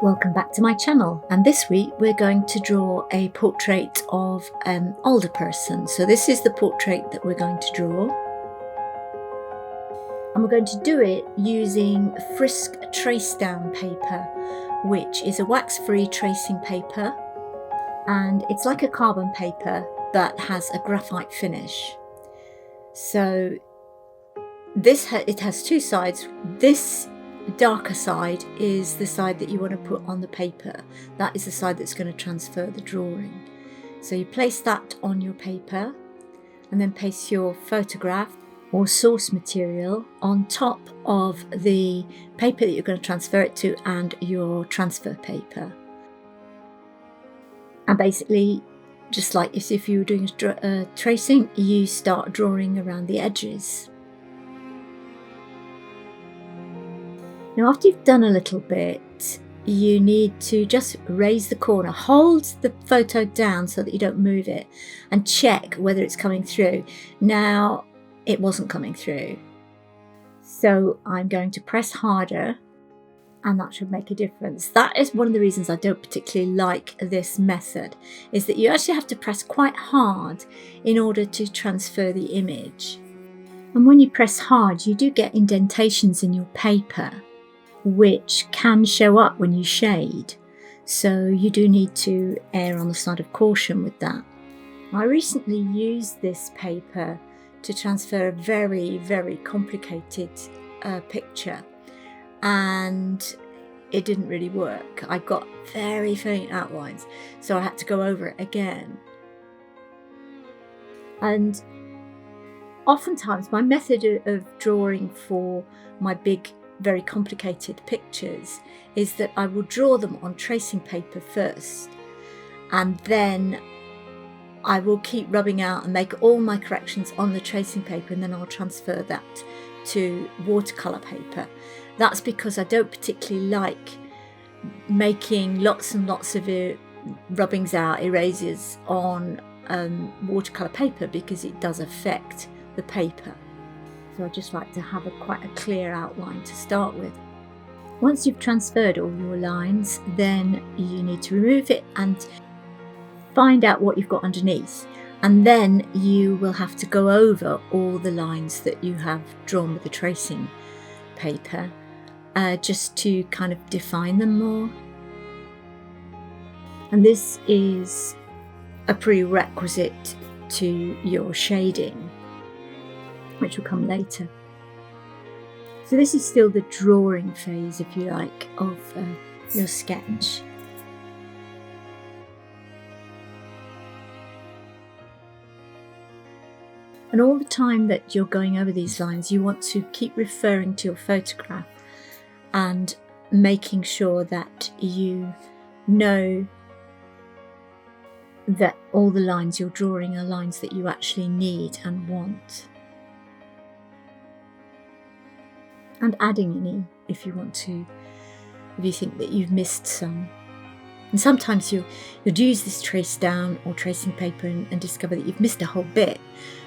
Welcome back to my channel, and this week we're going to draw a portrait of an older person. So this is the portrait that we're going to draw, and we're going to do it using FRISK trace down paper, which is a wax-free tracing paper, and it's like a carbon paper but has a graphite finish. So it has two sides. This darker side is the side that you want to put on the paper. That is the side that's going to transfer the drawing. So you place that on your paper and then place your photograph or source material on top of the paper that you're going to transfer it to and your transfer paper. And basically, just like if you were doing tracing, you start drawing around the edges. Now, after you've done a little bit, you need to just raise the corner, hold the photo down so that you don't move it, and check whether it's coming through. Now, it wasn't coming through. So I'm going to press harder, and that should make a difference. That is one of the reasons I don't particularly like this method, is that you actually have to press quite hard in order to transfer the image. And when you press hard, you do get indentations in your paper, which can show up when you shade. So you do need to err on the side of caution with that. I recently used this paper to transfer a very, very complicated picture, and it didn't really work. I got very faint outlines, so I had to go over it again. And oftentimes my method of drawing for my big, very complicated pictures is that I will draw them on tracing paper first, and then I will keep rubbing out and make all my corrections on the tracing paper, and then I'll transfer that to watercolour paper. That's because I don't particularly like making lots and lots of rubbings out, erasures on watercolour paper, because it does affect the paper. So I just like to have quite a clear outline to start with. Once you've transferred all your lines, then you need to remove it and find out what you've got underneath. And then you will have to go over all the lines that you have drawn with the tracing paper, just to kind of define them more. And this is a prerequisite to your shading, which will come later. So this is still the drawing phase, if you like, of your sketch. And all the time that you're going over these lines, you want to keep referring to your photograph and making sure that you know that all the lines you're drawing are lines that you actually need and want. And adding any if you want to, if you think that you've missed some. And sometimes you'll use this trace down or tracing paper and discover that you've missed a whole bit.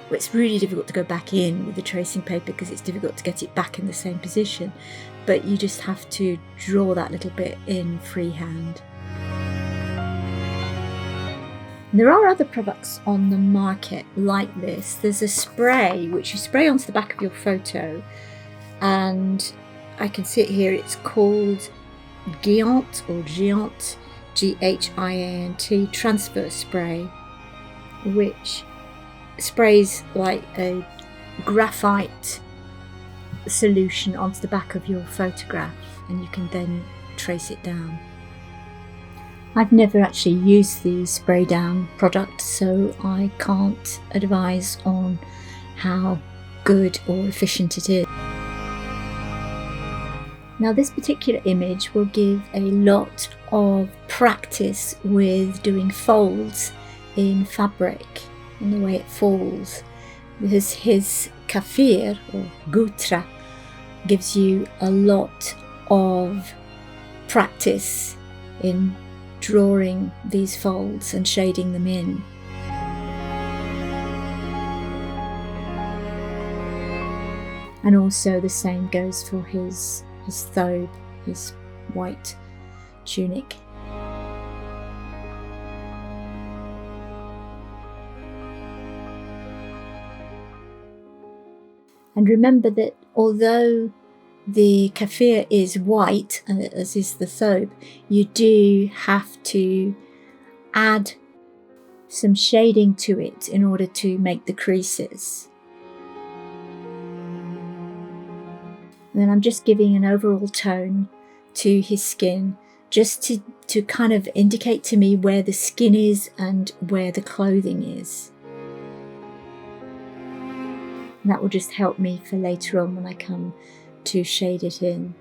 Well, it's really difficult to go back in with the tracing paper because it's difficult to get it back in the same position. But you just have to draw that little bit in freehand. There are other products on the market like this. There's a spray which you spray onto the back of your photo, and I can see it here. It's called GHIANT or GHIANT, GHIANT transfer spray, which sprays like a graphite solution onto the back of your photograph, and you can then trace it down. I've never actually used the spray down product, so I can't advise on how good or efficient it is. Now, this particular image will give a lot of practice with doing folds in fabric and the way it falls, because his kafir or gutra gives you a lot of practice in drawing these folds and shading them in. And also the same goes for his thobe, his white tunic. And remember that although the kafir is white, as is the thobe, you do have to add some shading to it in order to make the creases. And then I'm just giving an overall tone to his skin, just to kind of indicate to me where the skin is and where the clothing is. And that will just help me for later on when I come to shade it in.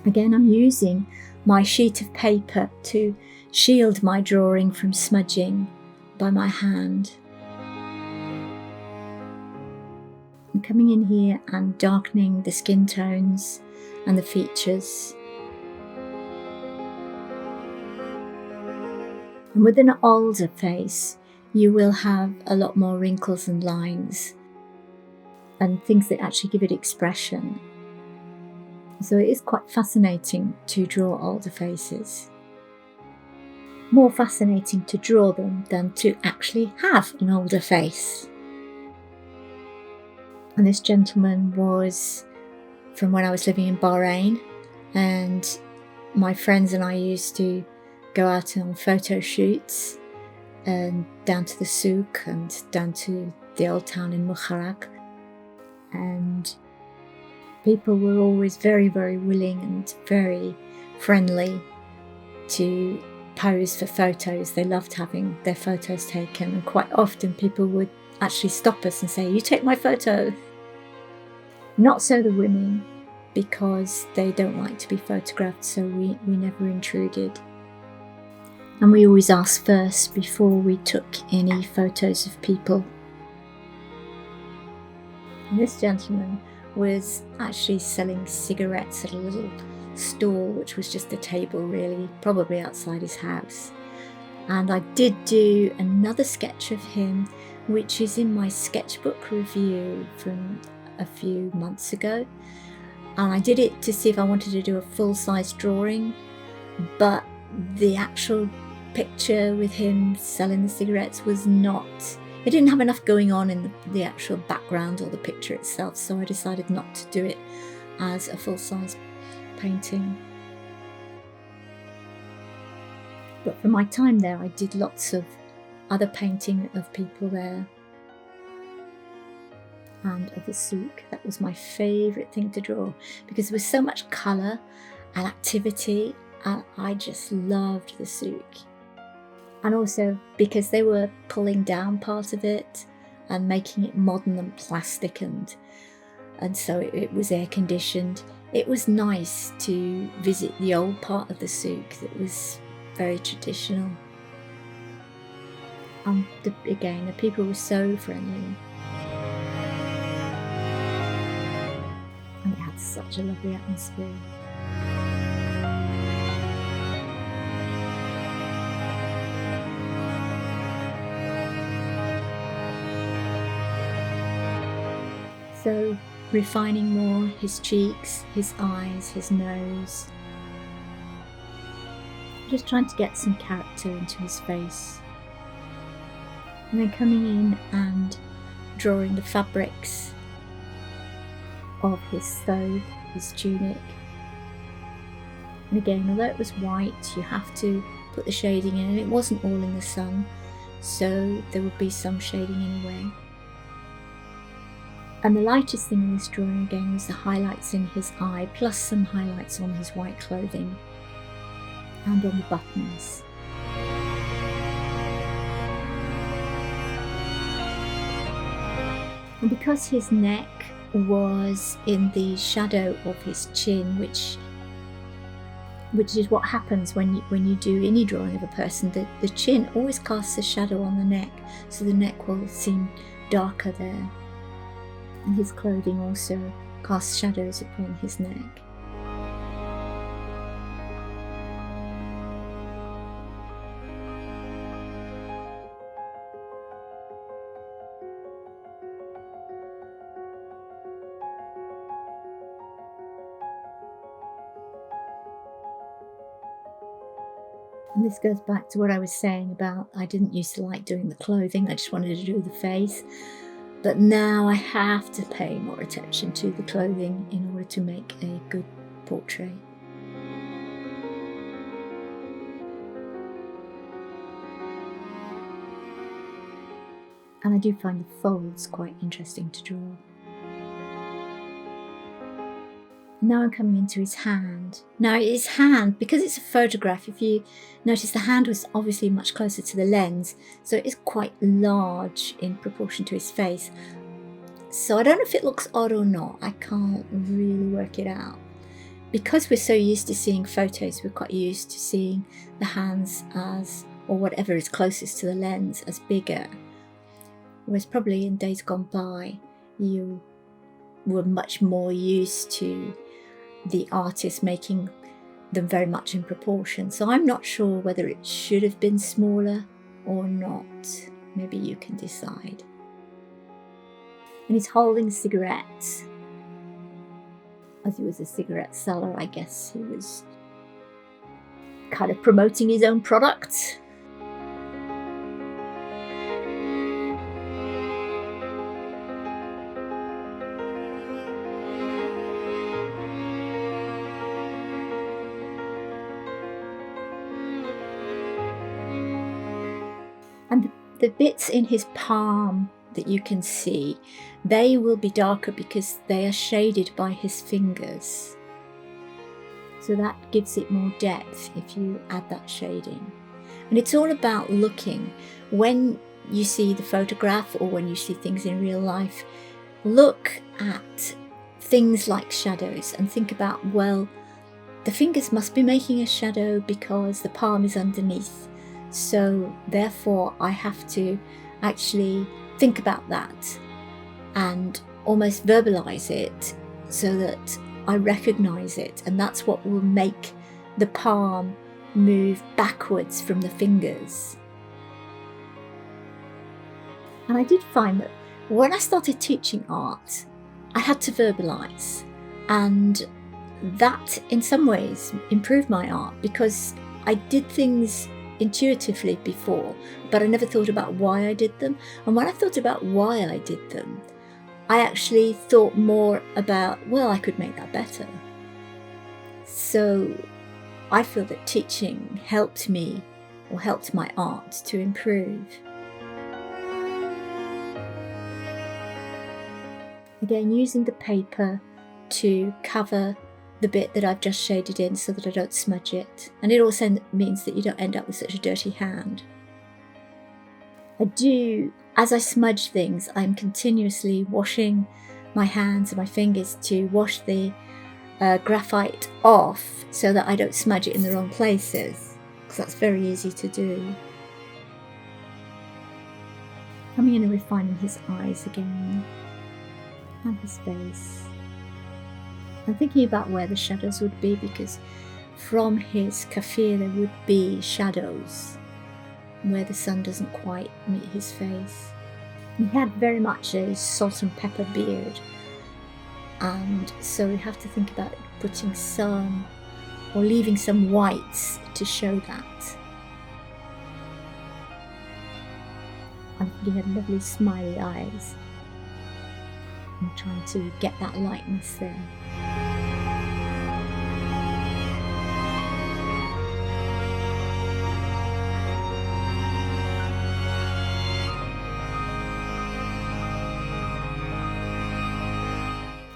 Again, I'm using my sheet of paper to shield my drawing from smudging by my hand. I'm coming in here and darkening the skin tones and the features. And with an older face, you will have a lot more wrinkles and lines and things that actually give it expression. So it is quite fascinating to draw older faces. More fascinating to draw them than to actually have an older face. And this gentleman was from when I was living in Bahrain, and my friends and I used to go out on photo shoots and down to the souk and down to the old town in Mukharak. And people were always very, very willing and very friendly to pose for photos. They loved having their photos taken, and quite often people would actually stop us and say, "You take my photo." Not so the women, because they don't like to be photographed, so we never intruded. And we always asked first before we took any photos of people. And this gentleman was actually selling cigarettes at a little stall, which was just a table really, probably outside his house. And I did do another sketch of him, which is in my sketchbook review from a few months ago. And I did it to see if I wanted to do a full-size drawing, but the actual picture with him selling the cigarettes was not, it didn't have enough going on in the actual background or the picture itself, so I decided not to do it as a full-size painting. But for my time there, I did lots of other painting of people there and of the souk. That was my favourite thing to draw because there was so much colour and activity, and I just loved the souk. And also because they were pulling down part of it and making it modern and plastic, and so it was air conditioned. It was nice to visit the old part of the souk that was very traditional. And again, the people were so friendly. And it had such a lovely atmosphere. So refining more his cheeks, his eyes, his nose. Just trying to get some character into his face. And then coming in and drawing the fabrics of his thobe, his tunic. And again, although it was white, you have to put the shading in, and it wasn't all in the sun, so there would be some shading anyway. And the lightest thing in this drawing again was the highlights in his eye, plus some highlights on his white clothing and on the buttons. And because his neck was in the shadow of his chin, which is what happens when you do any drawing of a person, the chin always casts a shadow on the neck, so the neck will seem darker there. And his clothing also casts shadows upon his neck. And this goes back to what I was saying about I didn't used to like doing the clothing, I just wanted to do the face. But now I have to pay more attention to the clothing in order to make a good portrait. And I do find the folds quite interesting to draw. Now I'm coming into his hand. Now his hand, because it's a photograph, if you notice the hand was obviously much closer to the lens, so it is quite large in proportion to his face. So I don't know if it looks odd or not, I can't really work it out. Because we're so used to seeing photos, we're quite used to seeing the hands as, or whatever is closest to the lens, as bigger. Whereas probably in days gone by, you were much more used to the artist making them very much in proportion. So I'm not sure whether it should have been smaller or not. Maybe you can decide. And he's holding a cigarette. As he was a cigarette seller, I guess he was kind of promoting his own product. And the bits in his palm that you can see, they will be darker because they are shaded by his fingers. So that gives it more depth if you add that shading. And it's all about looking. When you see the photograph or when you see things in real life, look at things like shadows and think about, well, the fingers must be making a shadow because the palm is underneath. So therefore I have to actually think about that and almost verbalize it so that I recognize it, and that's what will make the palm move backwards from the fingers. And I did find that when I started teaching art, I had to verbalize, and that in some ways improved my art because I did things intuitively before, but I never thought about why I did them. And when I thought about why I did them, I actually thought more about, well, I could make that better. So I feel that teaching helped me, or helped my art to improve. Again, using the paper to cover the bit that I've just shaded in so that I don't smudge it, and it also means that you don't end up with such a dirty hand. As I smudge things, I'm continuously washing my hands and my fingers to wash the graphite off so that I don't smudge it in the wrong places, because that's very easy to do. Coming in and refining his eyes again, and his face. I'm thinking about where the shadows would be, because from his kaffir there would be shadows where the sun doesn't quite meet his face. He had very much a salt and pepper beard, and so we have to think about putting some, or leaving some whites to show that. And he had lovely smiley eyes. I'm trying to get that lightness there.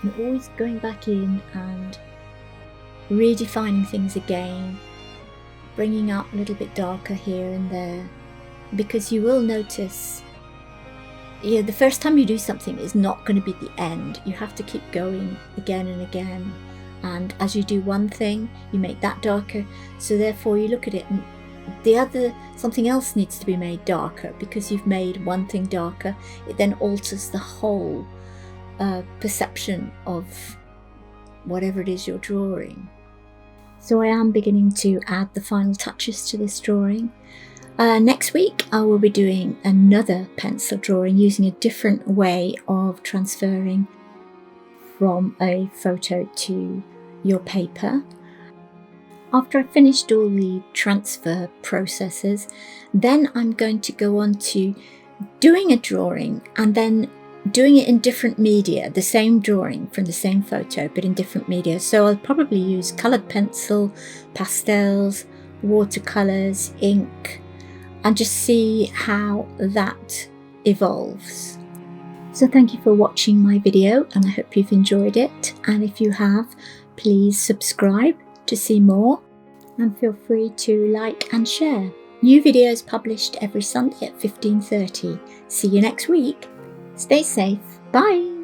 And always going back in and redefining things again, bringing up a little bit darker here and there, because you will notice, the first time you do something is not going to be the end. You have to keep going again and again, and as you do one thing you make that darker, so therefore you look at it and something else needs to be made darker, because you've made one thing darker, it then alters the whole perception of whatever it is you're drawing. So I am beginning to add the final touches to this drawing. Next week I will be doing another pencil drawing using a different way of transferring from a photo to your paper. After I've finished all the transfer processes, then I'm going to go on to doing a drawing and then doing it in different media, the same drawing from the same photo but in different media. So I'll probably use coloured pencil, pastels, watercolours, ink, and just see how that evolves. So thank you for watching my video, and I hope you've enjoyed it, and if you have, please subscribe to see more, and feel free to like and share. New videos published every Sunday at 15:30. See you next week. Stay safe. Bye.